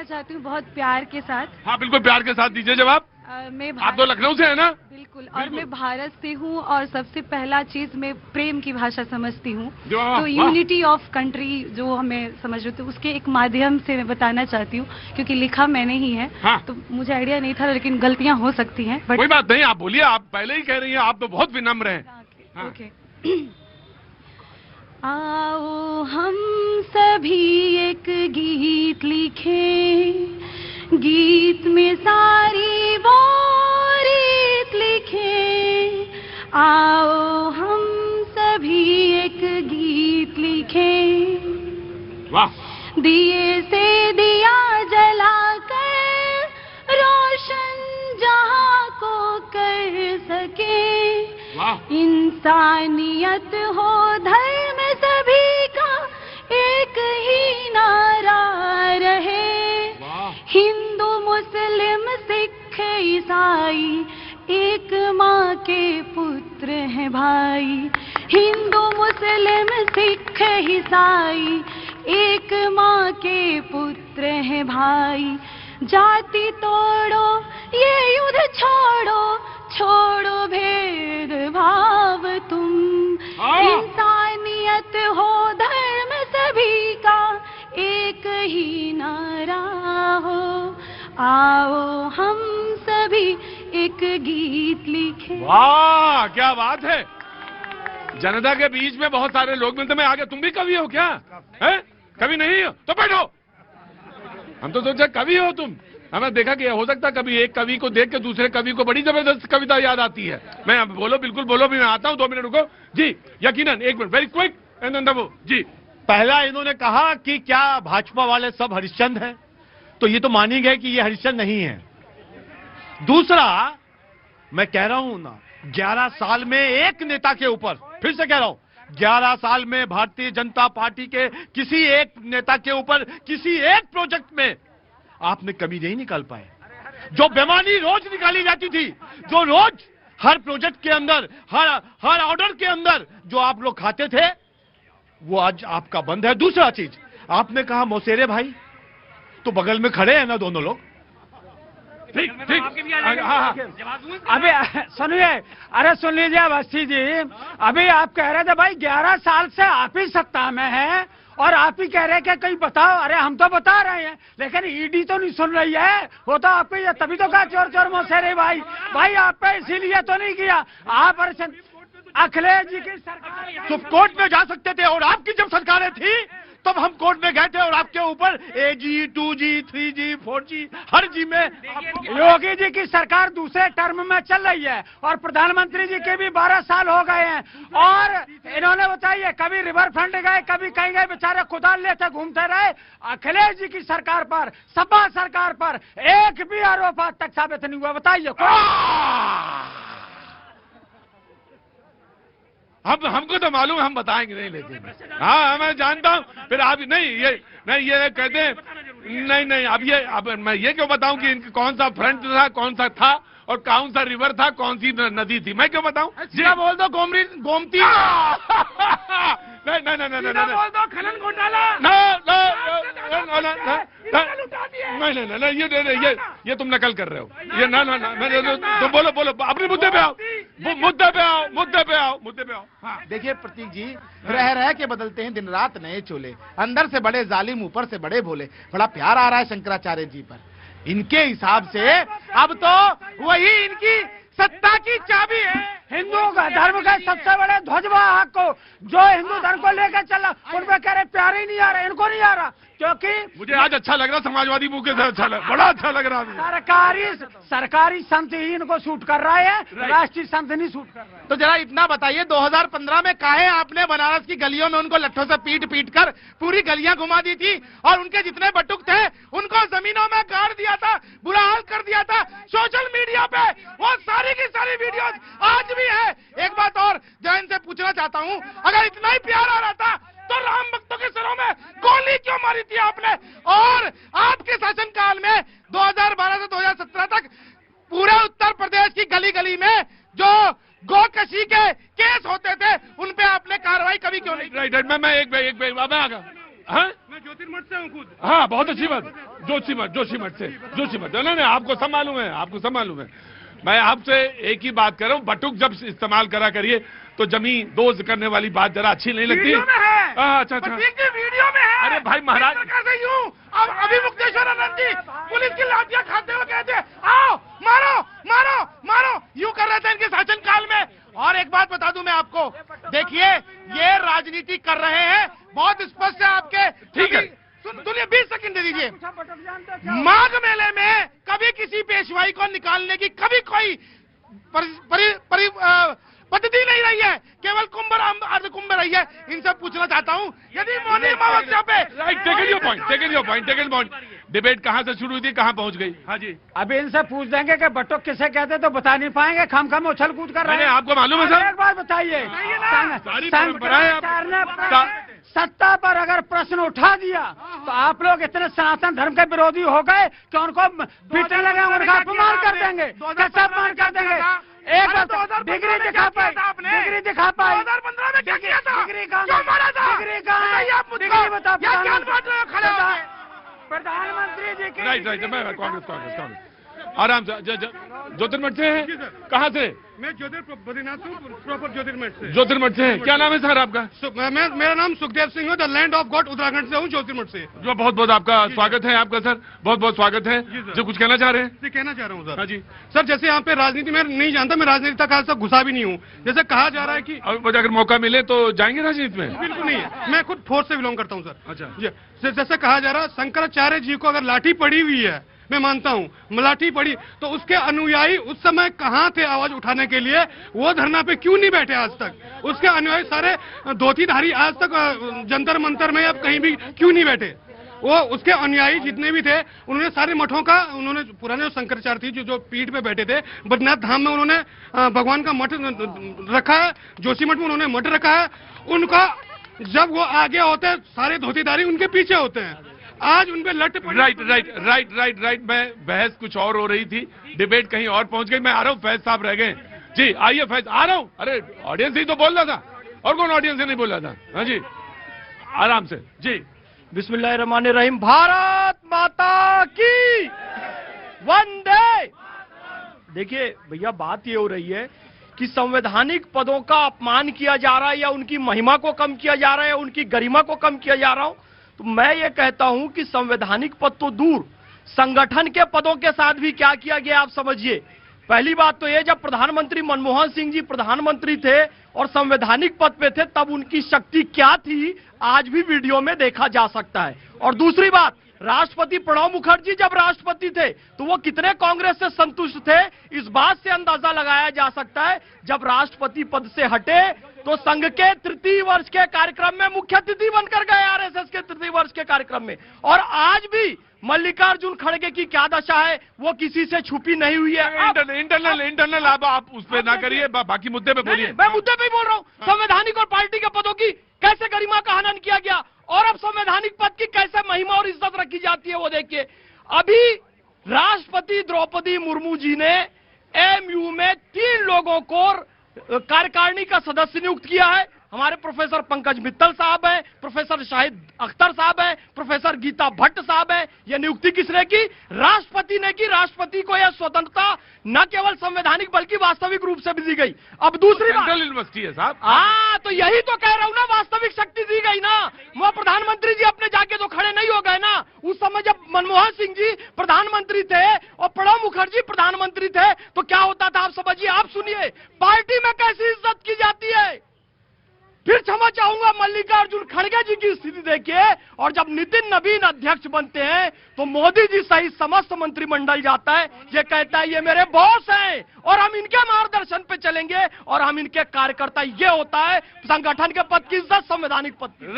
कहना चाहती हूँ बहुत प्यार के साथ। हाँ बिल्कुल प्यार के साथ दीजिए जवाब। आप तो लखनऊ से है ना? बिल्कुल, और मैं भारत से हूँ और सबसे पहला चीज मैं प्रेम की भाषा समझती हूँ, तो यूनिटी ऑफ कंट्री जो हमें समझ रहे थे उसके एक माध्यम से मैं बताना चाहती हूँ, क्योंकि लिखा मैंने ही है। हाँ। तो मुझे आइडिया नहीं था, लेकिन गलतियाँ हो सकती हैं। कोई बात नहीं, आप बोलिए, आप पहले ही कह रही हैं, आप तो बहुत विनम्र हैं। ओके। आओ हम सभी एक गीत लिखें, गीत में सारी वो रीत लिखें। आओ हम सभी एक गीत लिखें, वाह। दिए से दिया जलाकर रोशन जहां को कर सके। वाह। इंसानियत हो धर्म सभी का एक ही नारा रहे। हिंदू मुस्लिम सिख ईसाई एक माँ के पुत्र हैं भाई। हिंदू मुस्लिम सिख ईसाई एक माँ के पुत्र हैं भाई। जाति तोड़ो ये युद्ध छोड़ो, छोड़ो भेद भाव तुम। इंसानियत हो धर्म सभी का एक ही नारा हो। आओ हम सभी एक गीत लिखें। वाह क्या बात है। जनता के बीच में बहुत सारे लोग मिलते, मैं आगे, तुम भी कवि हो क्या? है कवि नहीं हो तो बैठो। हम तो सोचा कवि हो तुम। हमें देखा कि हो सकता कभी एक कवि को देख के दूसरे कवि को बड़ी जबरदस्त कविता याद आती है। मैं बोलो, बिल्कुल बोलो, भी मैं आता हूँ, 2 मिनट रुको जी। यकीनन 1 minute, very quick and then वो जी। पहला इन्होंने कहा कि क्या भाजपा वाले सब हरिश्चंद्र हैं, तो ये तो मान ही गए कि ये हरिश्चंद्र नहीं है। दूसरा, मैं कह रहा हूं ना, 11 साल में एक नेता के ऊपर, फिर से कह रहा हूं, 11 साल में भारतीय जनता पार्टी के किसी एक नेता के ऊपर किसी एक प्रोजेक्ट में आपने कमी नहीं निकाल पाए। जो बेमानी रोज निकाली जाती थी, जो रोज हर प्रोजेक्ट के अंदर, हर ऑर्डर के अंदर जो आप लोग खाते थे, वो आज आपका बंद है। दूसरा चीज, आपने कहा मौसेरे भाई, तो बगल में खड़े हैं ना दोनों लोग। ठीक ठीक। अभी सुनिए, अरे सुन लीजिए अवस्थी जी, अभी आप कह रहे थे भाई 11 साल से आप ही सत्ता में हैं और आप ही कह रहे हैं कि कहीं बताओ। अरे हम तो बता रहे हैं, लेकिन ईडी तो नहीं सुन रही है। वो तो आपको ये तभी तो कहा चोर चोर मौसेरे भाई। भाई आप पे इसीलिए तो नहीं किया। आप अखिलेश जी की सरकार तो कोर्ट में जा सकते थे, और आपकी जब सरकारें थी तब हम कोर्ट में गए थे और आपके ऊपर AG, 2G, 3G, 4G हर जी में। योगी जी की सरकार दूसरे टर्म में चल रही है और प्रधानमंत्री जी के भी 12 साल हो गए हैं, और इन्होंने बताइए कभी रिवर फ्रंट गए, कभी कहीं गए, बेचारे कुदाल लेते घूमते रहे। अखिलेश जी की सरकार पर, सपा सरकार पर एक भी आरोप आज तक साबित नहीं हुआ। बताइए। हमको तो मालूम है, हम बताएंगे नहीं, लेकिन हाँ मैं जानता हूँ। फिर आप नहीं ये कहते हैं नहीं अब मैं ये क्यों बताऊं कि कौन सा फ्रंट था, कौन सा था, और कौन सा रिवर था, कौन सी नदी थी, मैं क्यों बताऊं? सीधा बोल दो गोमती। नहीं बोल दो खनन घोटाला। नहीं ये तुम नकल कर रहे हो। ये ना तुम बोलो अपने मुद्दे पे आओ, मुद्दे पे आओ। देखिए प्रतीक जी, रह के बदलते हैं दिन रात नए चोले, अंदर से बड़े जालिम ऊपर से बड़े भोले। बड़ा प्यार आ रहा है शंकराचार्य जी पर। इनके हिसाब से अब तो वही इनकी सत्ता की चाबी है। हिंदू धर्म के सबसे बड़े ध्वजवाहक को, जो हिंदू धर्म को लेकर चल रहा, उनपे कह रहे प्यार ही नहीं आ रहा, इनको नहीं आ रहा, क्योंकि मुझे आज अच्छा लग रहा, समाजवादी मुंह के साथ बड़ा अच्छा लग रहा। सरकारी संत ही इनको सूट कर रहा है, राष्ट्रीय संत नहीं सूट कर रहा है। तो जरा इतना बताइए, 2015 में काहे आपने बनारस की गलियों में उनको लट्ठों से पीट कर पूरी गलियां घुमा दी थी, और उनके जितने बटुक थे उनको जमीनों में गाड़ दिया था, बुरा हाल कर दिया था। सोशल मीडिया पे वो सारी की सारी वीडियोस आज भी है। एक बात और जो इनसे पूछना चाहता हूँ, अगर इतना ही प्यार आ रहा था तो राम भक्तों के सिरों में गोली क्यों मारी थी आपने? और आपके शासनकाल में 2012 से 2017 तक पूरे उत्तर प्रदेश की गली गली में जो गोकशी के केस होते थे, उन पे आपने कार्रवाई कभी क्यों नहीं? राइट मैं एक मैं आ गया। हाँ? मैं ज्योतिर्मठ से हूँ खुद। हाँ बहुत अच्छी बात। जोशीमठ से नहीं, आपको सब मालूम है, आपको सब मालूम है। मैं आपसे एक ही बात कर रहा हूँ, बटुक जब इस्तेमाल करा करिए तो जमी दोज करने वाली बात जरा अच्छी नहीं लगती। अच्छा अच्छा, वीडियो में है। अरे भाई महाराज, कैसे यूं? अब अभी मुक्तेश्वर आनंद जी पुलिस की लाठियां खाते हुए कहते हैं आओ मारो मारो मारो, यूं कर रहे थे इनके शासन काल में। और एक बात बता दूं मैं आपको, देखिए ये राजनीति कर रहे हैं, बहुत स्पष्ट है आपके। ठीक है, सुनिए 20 सेकंड दे दीजिए। माघ मेले में कभी किसी पेशवाई को निकालने की कभी कोई पद्धति नहीं रही है, केवल कुंभ अर्ध कुंभ रही है। इनसे पूछना चाहता हूं, यदि मौनी अमावस्या पे टेकन योर पॉइंट, डिबेट कहां से शुरू हुई थी, कहां पहुंच गई? हाँ जी, अभी इनसे पूछ देंगे कि बटुक किसे कहते तो बता नहीं पाएंगे, खम उछल कूद कर रहे हैं। आपको मालूम है सर? एक बात बताइए, सारी परंपराएं सत्ता पर अगर प्रश्न उठा दिया तो आप लोग इतने सनातन धर्म के विरोधी हो गए कि उनको पीटने लगे, उनका अपमान कर देंगे, कैसे अपमान कर देंगे? एक डिग्री दिखा पाई, डिग्री दिखा पाई, 2015 में क्या किया था? डिग्री कहाँ, क्यों मारा था? डिग्री कहाँ है? डिग्री बता, प्रधानमंत्री जी की। राइट, मैं कांग्रेस आराम से। ज्योतिर्मठ से है? कहाँ से? मैं बद्रीनाथ प्रॉपर ज्योतिर्मठ से है। क्या नाम है सर आपका? मेरा नाम सुखदेव सिंह है, the land of God, Uttarakhand से हूँ, ज्योतिर्मठ से। जो बहुत बहुत आपका स्वागत है, आपका सर बहुत बहुत स्वागत है। जो कुछ कहना चाह रहे हैं? जी कहना चाह रहा हूँ सर। हाँ जी सर, जैसे यहाँ पे राजनीति में नहीं जानता, मैं राजनीति तक आज तक घुसा भी नहीं हूँ। जैसे कहा जा रहा है कि अगर मौका मिले तो जाएंगे राजनीति में? बिल्कुल नहीं है, मैं खुद फोर्स से बिलोंग करता हूँ सर। अच्छा, जैसे कहा जा रहा है शंकराचार्य जी को अगर लाठी पड़ी हुई है, मैं मानता हूं लाठी पड़ी, तो उसके अनुयायी उस समय कहां थे आवाज उठाने के लिए? वो धरना पे क्यों नहीं बैठे आज तक? उसके अनुयायी सारे धोतीधारी आज तक जंतर मंतर में अब कहीं भी क्यों नहीं बैठे? वो उसके अनुयायी जितने भी थे, उन्होंने सारे मठों का, उन्होंने पुराने जो शंकराचार्य थी जो पीठ पे बैठे थे, बद्रीनाथ धाम में उन्होंने भगवान का मठ रखा है, जोशीमठ में उन्होंने मठ रखा है। उनका जब वो आगे होते हैं, सारे धोतीधारी उनके पीछे होते हैं। आज उनपे लट पड़ी। राइट। मैं बहस कुछ और हो रही थी, डिबेट कहीं और पहुंच गई। मैं आ रहा हूँ, फैज साहब रह गए। जी आइए फैज, आ रहा हूँ। अरे ऑडियंस ही तो बोल रहा था, और कौन ऑडियंस से नहीं बोल रहा था? हाँ जी, आराम से जी। बिस्मिल्लाहिर्रहमानिर्रहीम। भारत माता की वंदे। देखिए भैया, बात ये हो रही है कि संवैधानिक पदों का अपमान किया जा रहा है, या उनकी महिमा को कम किया जा रहा है, या उनकी गरिमा को कम किया जा रहा हूं। तो मैं ये कहता हूं कि संवैधानिक पद तो दूर, संगठन के पदों के साथ भी क्या किया गया आप समझिए। पहली बात तो ये, जब प्रधानमंत्री मनमोहन सिंह जी प्रधानमंत्री थे और संवैधानिक पद पे थे, तब उनकी शक्ति क्या थी, आज भी वीडियो में देखा जा सकता है। और दूसरी बात, राष्ट्रपति प्रणब मुखर्जी जब राष्ट्रपति थे तो वो कितने कांग्रेस से संतुष्ट थे, इस बात से अंदाजा लगाया जा सकता है। जब राष्ट्रपति पद से हटे तो संघ के तृतीय वर्ष के कार्यक्रम में मुख्य अतिथि बनकर गए, आरएसएस के तृतीय वर्ष के कार्यक्रम में। और आज भी मल्लिकार्जुन खड़गे की क्या दशा है, वो किसी से छुपी नहीं हुई है। इंटरनल आप उस पे ना करिए, बाकी मुद्दे पे बोलिए। मैं मुद्दे पे ही बोल रहा हूँ। संवैधानिक और पार्टी के पदों की कैसे गरिमा का हनन किया गया, और अब संवैधानिक पद की कैसे महिमा और इज्जत रखी जाती है, वो देखिए। अभी राष्ट्रपति द्रौपदी मुर्मू जी ने एमयू में 3 लोगों को कार्यकारिणी का सदस्य नियुक्त किया है। हमारे प्रोफेसर पंकज मित्तल साहब हैं, प्रोफेसर शाहिद अख्तर साहब हैं, प्रोफेसर गीता भट्ट साहब हैं। यह नियुक्ति किसने की? राष्ट्रपति ने की। राष्ट्रपति को यह स्वतंत्रता न केवल संवैधानिक बल्कि वास्तविक रूप से भी दी गई। अब दूसरी बात, सेंट्रल यूनिवर्सिटी है साहब। हाँ, तो यही तो कह रहा हूं ना, वास्तविक शक्ति दी गई ना। वो प्रधानमंत्री जी अपने जाके तो खड़े नहीं हो गए ना। उस समय जब मनमोहन सिंह जी प्रधानमंत्री थे और प्रणब मुखर्जी प्रधानमंत्री थे तो क्या होता था आप समझिए। आप सुनिए, पार्टी में कैसी इज्जत की जाती है। फिर क्षमा चाहूंगा, मल्लिकार्जुन खड़गे जी की स्थिति देखिए। और जब नितिन नवीन अध्यक्ष बनते हैं तो मोदी जी सहित समस्त मंत्रिमंडल जाता है, ये कहता है ये मेरे बॉस हैं और हम इनके मार्गदर्शन पे चलेंगे और हम इनके कार्यकर्ता। ये होता है संगठन के पद की इज्जत, संवैधानिक पद की।